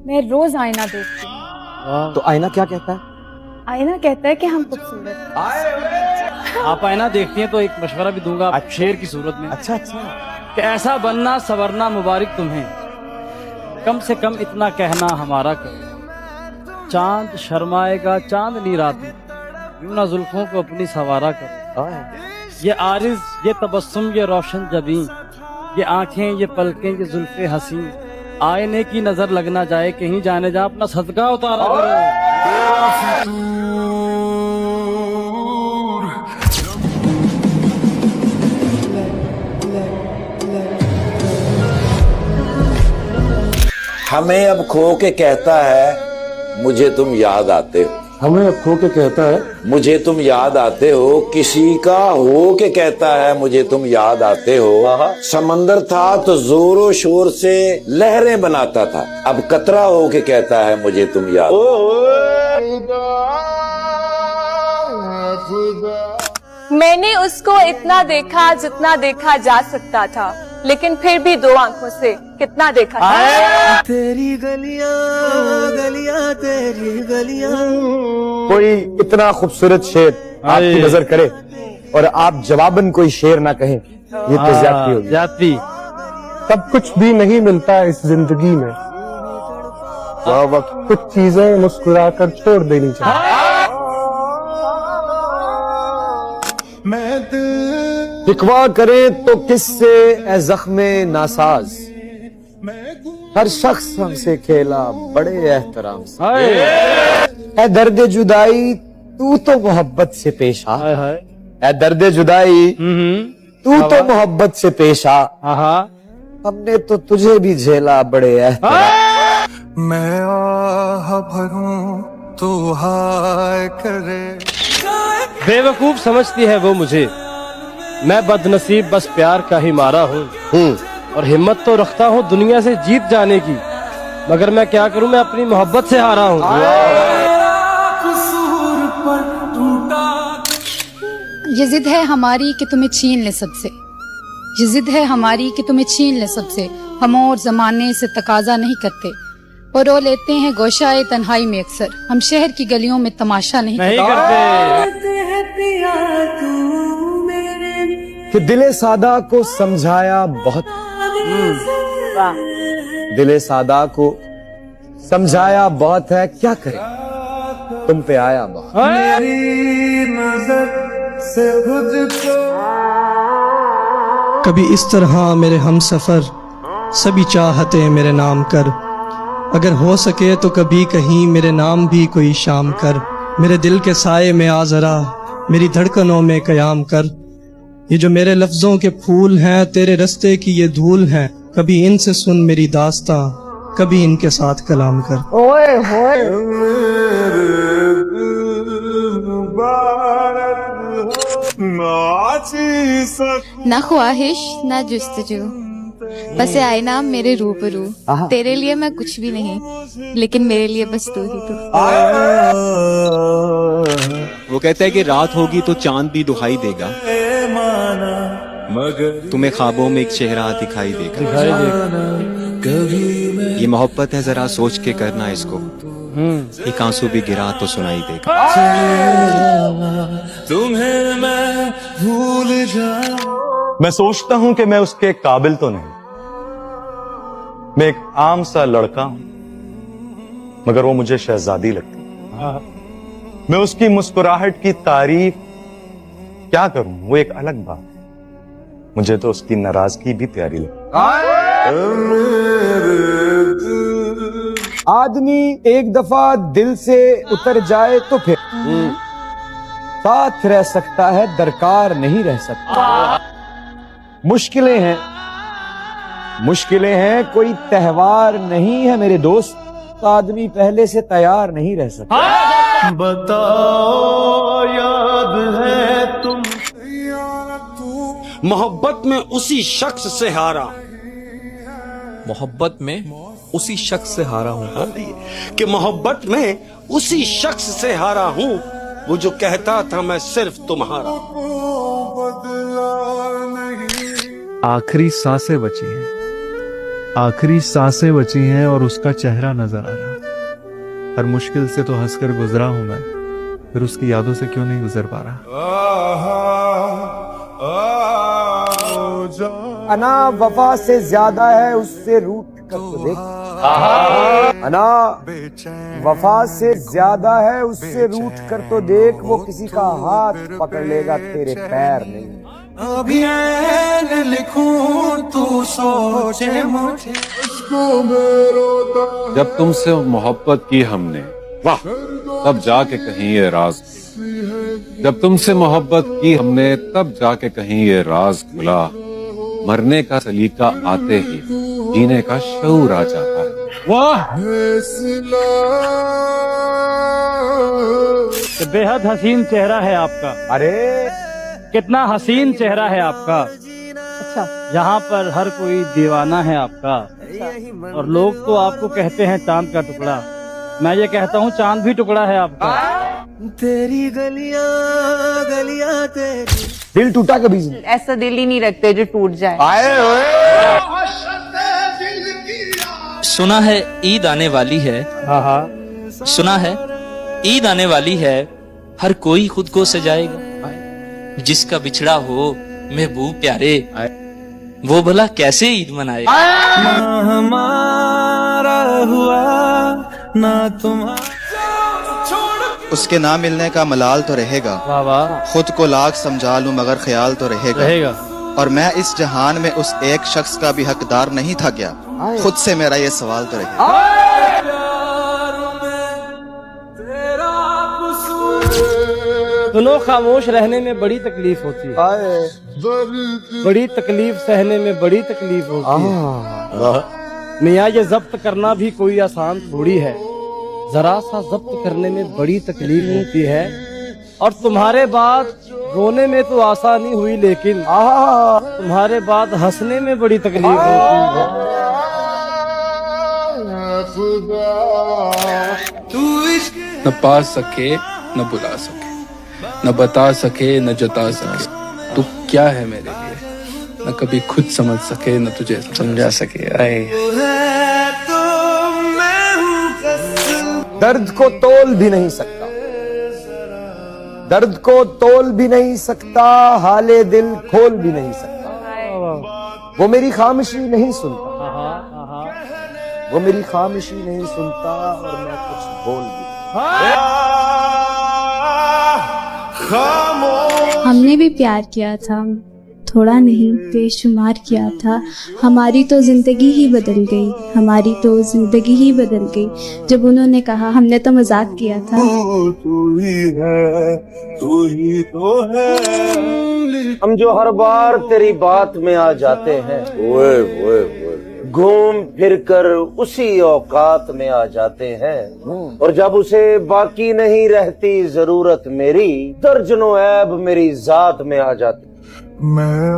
मैं रोज आईना देखती हूँ। तो आईना क्या कहता है? आईना कहता है कि हम खूबसूरत हैं। आप आईना देखती हैं तो एक मशवरा भी दूंगा शेर की सूरत में। अच्छा अच्छा। कि ऐसा बनना सवरना मुबारक तुम्हें, कम से कम इतना कहना हमारा करो। चांद शर्माएगा चांदनी रात में, यूं ना जुल्फों को अपनी सवारा करो। ये आरिज ये तबस्सुम ये रोशन जबीं, ये आंखें ये पलकें ये जुल्फे हंसी, आईने की नजर लग ना जाए कहीं जाने जा अपना सदका उतारा करो। हमें अब खो के कहता है मुझे तुम याद आते हो। हमें अब खो के कहता है मुझे तुम याद आते हो। किसी का हो के कहता है मुझे तुम याद आते हो। समंदर था तो जोरों शोर से लहरें बनाता था, अब कतरा हो के कहता है मुझे तुम याद। मैंने उसको इतना देखा जितना देखा जा सकता था, लेकिन फिर भी दो आंखों से कितना देखा था। तेरी गलियां गलियां तेरी गलियां। कोई इतना खूबसूरत शेर आपकी नजर करे और आप जवाबन कोई शेर ना कहें, ये तो ज्यादती होगी। जाती सब कुछ भी नहीं मिलता इस जिंदगी में, वक्त कुछ चीजें मुस्कुराकर छोड़ देनी चाहिए। शिकवा करें तो किससे ए जख्मे नासाज, हर शख्स हमसे खेला बड़े एहतराम से। ए दर्द जुदाई तू तो मोहब्बत से पेश आ, ए दर्द जुदाई तू तो मोहब्बत से पेश आ, हमने तो तुझे भी झेला बड़े एहतराम। मैं आह भरूं तो हाय करे। बेवकूफ समझती है वो मुझे, मैं बदनसीब बस प्यार का ही मारा हूँ। और हिम्मत तो रखता हूँ दुनिया से जीत जाने की, मगर मैं क्या करूँ मैं अपनी मोहब्बत से हारा हूँ। ये जिद है हमारी कि तुम्हें छीन ले सबसे, ये जिद है हमारी कि तुम्हें छीन ले सबसे। हम और जमाने से तकाजा नहीं करते और रो लेते हैं गोशाए तन्हाई में अक्सर। हम शहर की गलियों में तमाशा नहीं करते। कि दिले सादा को समझाया बहुत, दिले सादा को समझाया बहुत है, क्या करे तुम पे आया बहुत। मेरी नजर से तुझको कभी इस तरह मेरे हम सफर, सभी चाहते मेरे नाम कर। अगर हो सके तो कभी कहीं मेरे नाम भी कोई शाम कर। मेरे दिल के साए में आ जरा, मेरी धड़कनों में कयाम कर। ये जो मेरे लफ्जों के फूल हैं तेरे रस्ते की ये धूल हैं, कभी इनसे सुन मेरी दास्तां, कभी इनके साथ कलाम कर। ओए होए ना ख्वाहिश ना जुस्तजू, बस ये आईना मेरे रूबरू। तेरे लिए मैं कुछ भी नहीं, लेकिन मेरे लिए बस तू ही तू। वो कहता है कि रात होगी तो चांद भी दुहाई देगा, तुम्हें ख्वाबों में एक चेहरा दिखाई देगा। ये मोहब्बत है जरा सोच के करना इसको, एक आंसू भी गिरा तो सुनाई देगा। तुम्हें मैं भूल जाऊं। मैं सोचता हूं कि मैं उसके काबिल तो नहीं, मैं एक आम सा लड़का हूं, मगर वो मुझे शहजादी लगती है। मैं उसकी मुस्कुराहट की तारीफ क्या करूं, वो एक अलग बात है। मुझे तो उसकी नाराजगी भी प्यारी लगती। आदमी एक दफा दिल से उतर जाए तो फिर साथ रह सकता है, दरकार नहीं रह सकता। मुश्किलें हैं, मुश्किलें हैं, कोई त्योहार नहीं है मेरे दोस्त। आदमी पहले से तैयार नहीं रह सकता। बताओ याद है तुम। मोहब्बत में उसी शख्स से हारा, मोहब्बत में उसी शख्स से हारा हूँ कि मोहब्बत में उसी शख्स से हारा हूँ, वो जो कहता था मैं सिर्फ तुम्हारा। आखिरी सांसें बची हैं, आखिरी सांसें बची हैं और उसका चेहरा नजर आ रहा। हर मुश्किल से तो हंसकर गुजरा हूं मैं, फिर उसकी यादों से क्यों नहीं गुजर पा रहा। अना वफा से ज्यादा है उससे रूठ कर तो देख। अना वफा से ज्यादा है उससे रूठ कर तो देख, वो किसी का हाथ पकड़ लेगा तेरे पैर नहीं। अभी लिखूं तू सोचे मुझे। जब तुमसे मोहब्बत की हमने, वाह, तब जाके कहीं ये राज। जब तुमसे मोहब्बत की हमने, तब जाके कहीं ये राज खुला। मरने का सलीका आते ही जीने का शऊर आ जाता है। वाह, बेहद हसीन चेहरा है आपका। अरे कितना हसीन चेहरा है आपका। अच्छा, यहाँ पर हर कोई दीवाना है आपका। और लोग तो आपको कहते हैं चांद का टुकड़ा, मैं ये कहता हूँ चांद भी टुकड़ा है आपका। तेरी गलियां गलियां तेरी। दिल टूटा कभी नहीं। ऐसा दिल ही नहीं रखते जो टूट जाए। सुना है ईद आने वाली है। सुना है ईद आने वाली है, हर कोई खुद को सजाएगा। जिसका बिछड़ा हो महबूब प्यारे, वो भला कैसे ईद मनाएगा। हमारा हुआ ना तुम्हारा। उसके ना मिलने का मलाल तो रहेगा। वाह वाह, खुद को लाख समझा लूं मगर ख्याल तो रहेगा। और मैं इस जहान में उस एक शख्स का भी हकदार नहीं था क्या, खुद से मेरा ये सवाल तो रहेगा। सुनो, खामोश रहने में बड़ी तकलीफ होती है, बड़ी तकलीफ सहने में बड़ी तकलीफ होती है। मियाँ, ये जब्त करना भी कोई आसान थोड़ी है। जरा सा जब्त करने में बड़ी तकलीफ होती है। और तुम्हारे बाद रोने में तो आसानी हुई, लेकिन तुम्हारे बाद हंसने में बड़ी तकलीफ होती है। न पा सके न बुला सके, न बता सके न जता सके, तू क्या है मेरे लिए, न कभी खुद समझ सके न तुझे समझा सके। दर्द को तोल भी नहीं सकता, दर्द को तोल भी नहीं सकता, हाले दिल खोल भी नहीं सकता। वो मेरी खामोशी नहीं सुनता, वो मेरी खामोशी नहीं सुनता, और मैं कुछ बोल भी। हमने भी प्यार किया था, थोड़ा नहीं बेशुमार किया था। हमारी तो जिंदगी ही बदल गई, हमारी तो जिंदगी ही बदल गई। जब उन्होंने कहा हमने तो मजाक किया था। तू ही है, तू ही तो है। हम जो हर बार तेरी बात में आ जाते हैं, ओए ओए ओए, घूम फिर कर उसी औकात में आ जाते हैं। और जब उसे बाकी नहीं रहती जरूरत मेरी, दर्जनों ऐब मेरी जात में आ जाते। मैं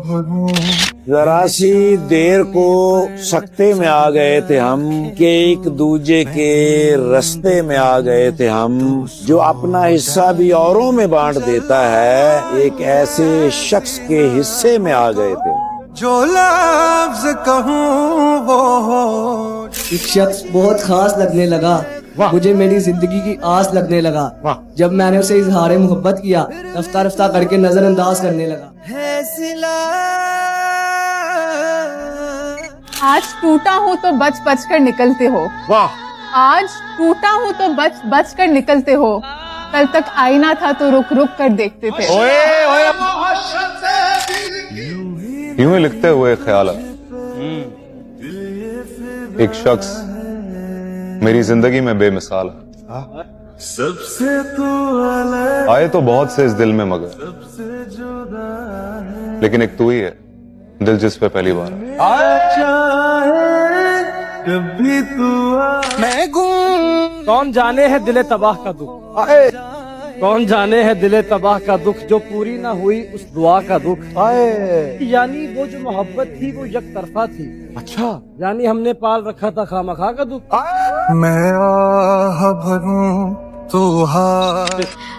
भरूं। जरा सी देर को सकते में आ गए थे हम, के एक दूजे के रास्ते में आ गए थे हम। जो अपना हिस्सा भी औरों में बांट देता है, एक ऐसे शख्स के हिस्से में आ गए थे। जो लफ्ज कहूँ वो हो। एक शख्स बहुत खास लगने लगा, मुझे मेरी जिंदगी की आस लगने लगा। जब मैंने उसे इजहार मोहब्बत किया, रफ्ता रफ्ता करके नजरअंदाज करने लगा। आज टूटा हूँ तो बच बच कर निकलते हो। वाह, आज टूटा हूँ तो बच बच कर निकलते हो। कल तक आईना था तो रुक रुक कर देखते थे। यूं ही लिखते हुए ख्याल आया, एक शख्स मेरी जिंदगी में बेमिसाल है। सबसे तू अलग, आए तो बहुत से इस दिल में, मगर लेकिन एक तू ही है दिल जिस पे पहली बार कभी तू मैं कौन जाने है दिले तबाह का दुख, कौन जाने है दिले तबाह का दुख, जो पूरी ना हुई उस दुआ का दुख। यानी वो जो मोहब्बत थी वो एक तरफा थी। अच्छा, यानी हमने पाल रखा था खामखा का दुख। मैं आह भरूं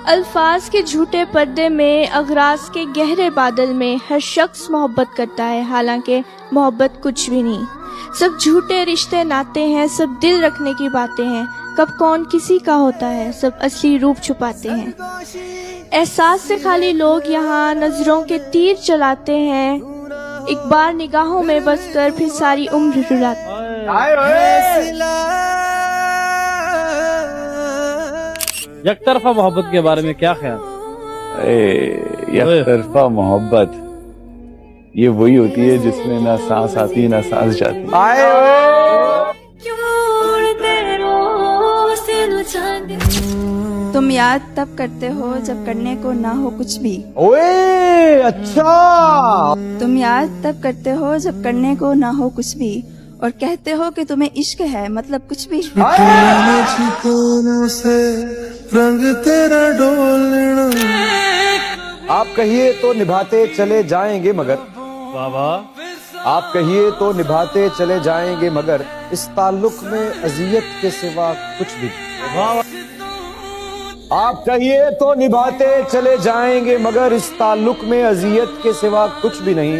अल्फाज के झूठे पर्दे में, अगराज के गहरे बादल में हर शख्स मोहब्बत करता है, हालांकि मोहब्बत कुछ भी नहीं। सब झूठे रिश्ते नाते हैं, सब दिल रखने की बातें हैं, कब कौन किसी का होता है, सब असली रूप छुपाते हैं। एहसास से खाली लोग यहाँ नजरों के तीर चलाते हैं, एक बार निगाहों में बसकर फिर सारी उम्र रुलाते हैं। यकतरफा मोहब्बत के बारे में क्या ख्याल? यकतरफा मोहब्बत ये वही होती है जिसमें ना सांस आती ना सांस जाती। तुम याद तब करते हो जब करने को ना हो कुछ भी। ओए अच्छा। तुम याद तब करते हो जब करने को ना हो कुछ भी, और कहते हो कि तुम्हें इश्क है, मतलब कुछ भी। रंग तेरा डोलना। आप कहिए तो निभाते चले जाएंगे मगर, बाबा आप कहिए तो निभाते चले जाएंगे मगर इस ताल्लुक में अजियत के सिवा कुछ भी। आप कहिए तो निभाते चले जाएंगे मगर इस ताल्लुक में अजियत के सिवा कुछ भी नहीं।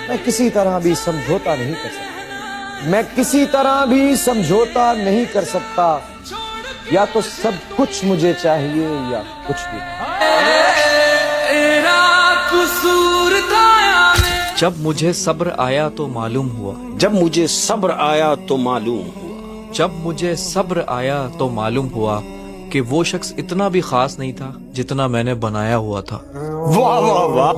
मैं किसी तरह भी समझौता नहीं कर सकता, मैं किसी तरह भी समझौता नहीं कर सकता। या तो सब कुछ मुझे चाहिए या कुछ भी। जब मुझे सब्र आया तो मालूम हुआ, जब मुझे सब्र आया तो मालूम हुआ, जब मुझे सब्र आया तो मालूम हुआ कि वो शख्स इतना भी खास नहीं था जितना मैंने बनाया हुआ था। वाह वाह वाह।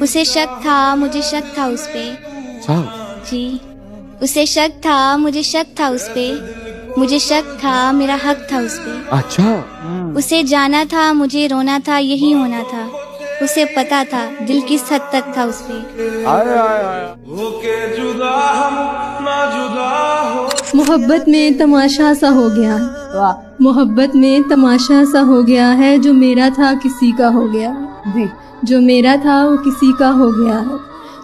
उसे शक था, मुझे शक था उस पे। जी, उसे शक था, मुझे शक था उस पे, मुझे शक था, मेरा हक था उस पे। अच्छा। उसे जाना था, मुझे रोना था, यही होना था। उसे पता था दिल किस हद तक था उस पे। मोहब्बत में तमाशा सा हो गया, मोहब्बत में तमाशा सा हो गया है, जो मेरा था किसी का हो गया है, जो मेरा था वो किसी का हो गया है।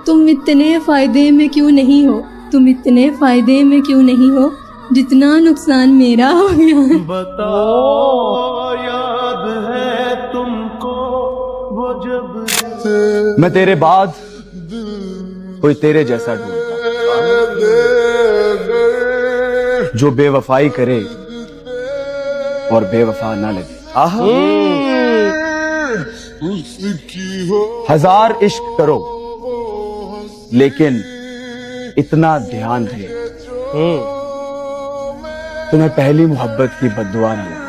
तुम इतने फायदे में क्यों नहीं हो, तुम इतने फायदे में क्यों नहीं हो, जितना नुकसान मेरा हो गया है। बताओ याद है तुमको वो जब मैं तेरे बाद कोई तेरे जैसा ढूंढता, जो बेवफाई करे और बेवफा ना लगे। आहा। हजार इश्क करो लेकिन इतना ध्यान दे तुम्हें पहली मोहब्बत की बद्दुआ न लगे।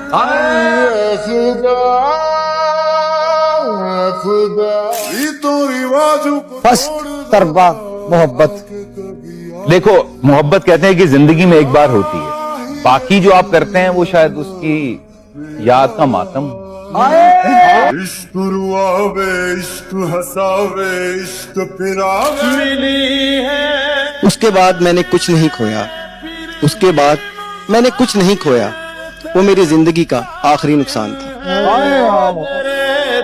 फर्स्ट तरबा मोहब्बत। देखो, मोहब्बत कहते हैं कि जिंदगी में एक बार होती है, बाकी जो आप करते हैं वो शायद उसकी याद का मातम। इश्क रुआवे, इश्क हसावे, इश्क फिरावे मिली है। उसके बाद मैंने कुछ नहीं खोया, उसके बाद मैंने कुछ नहीं खोया, वो मेरी जिंदगी का आखिरी नुकसान था।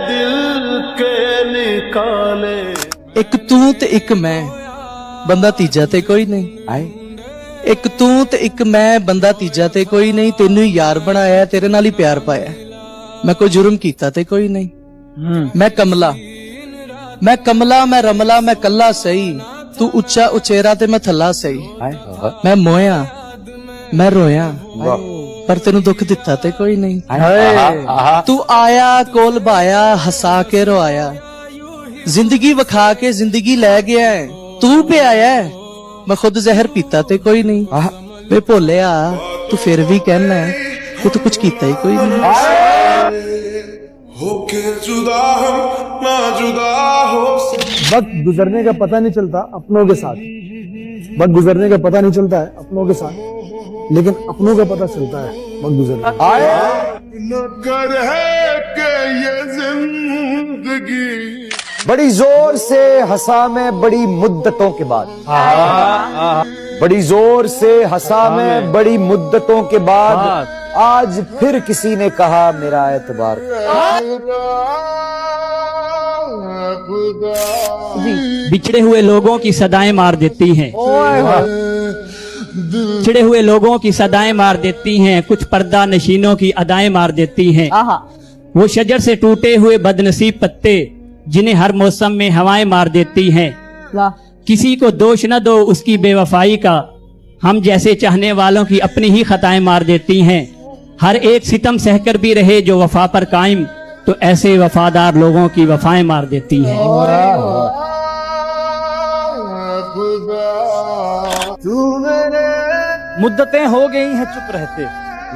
दिल के निकाले एक तू ते एक मैं, बंदा तीजा ते कोई नहीं। एक तू ते एक मैं, बंदा तीजा ते कोई नहीं। तेनू ही यार बनाया, तेरे नाल ही प्यार पाया। मैं कोई जुर्म कीता ते कोई नहीं। मैं कमला, मैं कमला, मैं रमला, मैं कल्ला सही। तू उच्चा उचेरा ते मैं थल्ला सही। मैं मोया, मैं रोया, पर तेनू दुख दिता ते कोई नहीं। तू आया कोल भाया, हंसा के रोआया, जिंदगी वखा के जिंदगी ले गया है। तू पे आया है, मैं खुद जहर पीता ते कोई नहीं। वे भोलिया, तू फिर भी कहना है कि तू कुछ कीता ही कोई नहीं। होके जुदा हम ना जुदा हो। वक्त गुजरने का पता नहीं चलता अपनों के साथ, वक्त गुजरने का पता नहीं चलता है अपनों के साथ, लेकिन अपनों का पता चलता है वक्त गुजरने। नगर है कि ये जिंदगी। बड़ी जोर से हंसा मैं बड़ी मुद्दतों के बाद, बड़ी जोर से हंसा मैं बड़ी मुद्दतों के बाद, आज फिर किसी ने कहा मेरा एतबार। बिछड़े हुए लोगों की सदाएं मार देती हैं, छिड़े हुए लोगों की सदाएं मार देती हैं, कुछ पर्दा नशीनों की अदाएं मार देती हैं। वो शजर से टूटे हुए बदनसीब पत्ते जिन्हें हर मौसम में हवाएं मार देती हैं। किसी को दोष न दो उसकी बेवफाई का, हम जैसे चाहने वालों की अपनी ही खताएं मार देती हैं। हर एक सितम सहकर भी रहे जो वफा पर कायम, तो ऐसे वफादार लोगों की वफाएं मार देती हैं। मुद्दतें हो गई हैं चुप रहते,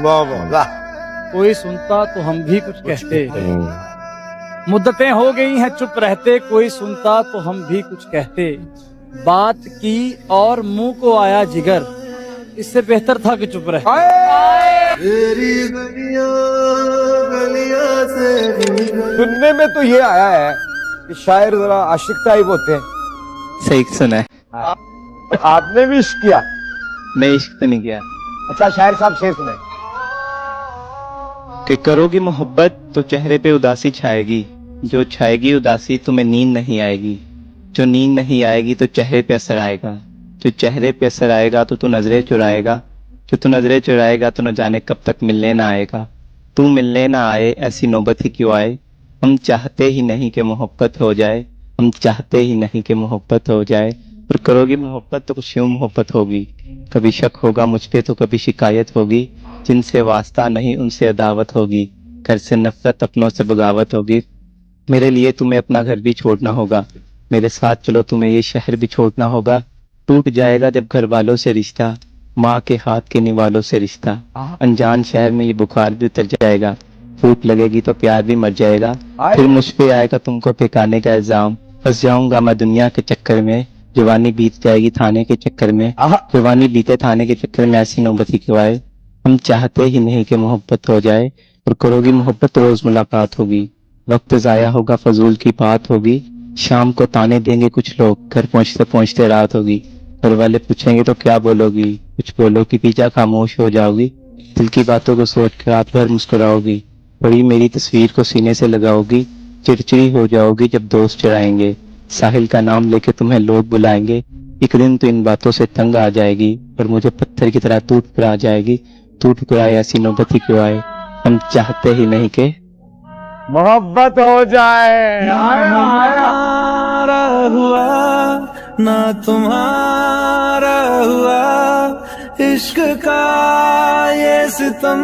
वाह वाह, कोई सुनता तो हम भी कुछ कहते। मुद्दतें हो गई हैं चुप रहते, कोई सुनता तो हम भी कुछ कहते। बात की और मुंह को आया जिगर, इससे बेहतर था कि चुप रहे। सुनने में तो ये आया है कि शायर जरा आशिक टाइप होते हैं। सही सुना है। आपने भी इश्क किया? मैं इश्क तो नहीं किया। अच्छा, शायर साहब शेर सुनाए। कि करोगी मोहब्बत तो चेहरे पे उदासी छाएगी, जो छाएगी उदासी तुम्हें नींद नहीं आएगी, जो नींद नहीं आएगी तो चेहरे पे असर आएगा, जो चेहरे पे असर आएगा तो तू नजरें चुराएगा, जो तू नजरें चुराएगा तो न जाने कब तक मिलने ना आएगा। तू मिलने ना आए ऐसी नौबत ही क्यों आए, हम चाहते ही नहीं कि मोहब्बत हो जाए, हम चाहते ही नहीं कि मोहब्बत हो जाए। और करोगी मोहब्बत तो कुछ यूं मोहब्बत होगी, कभी शक होगा मुझ पे तो कभी शिकायत होगी, जिनसे वास्ता नहीं उनसे अदावत होगी, घर से नफरत अपनों से बगावत होगी। मेरे लिए तुम्हें अपना घर भी छोड़ना होगा, मेरे साथ चलो तुम्हें ये शहर भी छोड़ना होगा। टूट जाएगा जब घर वालों से रिश्ता, माँ के हाथ के निवालों से रिश्ता, अनजान शहर में ये बुखार भी उतर जाएगा, फूट लगेगी तो प्यार भी मर जाएगा। फिर मुझ पे आएगा तुमको फेंकाने का इल्जाम, फंस जाऊंगा मैं दुनिया के चक्कर में, जवानी बीत जाएगी थाने के चक्कर में, जवानी बीते थाने के चक्कर में ऐसी नौबत ही क्यों आए। हम चाहते ही नहीं कि मोहब्बत हो जाए, और करोगी मोहब्बत रोज मुलाकात होगी, वक्त जाया होगा फजूल की बात होगी। शाम को ताने देंगे कुछ लोग, घर पहुंचते पहुंचते रात होगी, घर वाले पूछेंगे तो क्या बोलोगी, कुछ बोलो कि पीछा खामोश हो जाओगी, दिल की बातों को सोच कर रात भर मुस्कुराओगी, बड़ी मेरी तस्वीर को सीने से लगाओगी, चिड़चिड़ी हो जाओगी जब दोस्त चढ़ाएंगे, साहिल का नाम लेके तुम्हें लोग बुलाएंगे। एक दिन तो इन बातों से तंग आ जाएगी, और मुझे पत्थर की तरह टूट कर आ जाएगी। टूट कर आए ऐसी नौबत ही क्यों आए, हम चाहते ही नहीं के मोहब्बत हो जाए। हमारा हुआ ना तुम्हारा हुआ, इश्क का ये सितम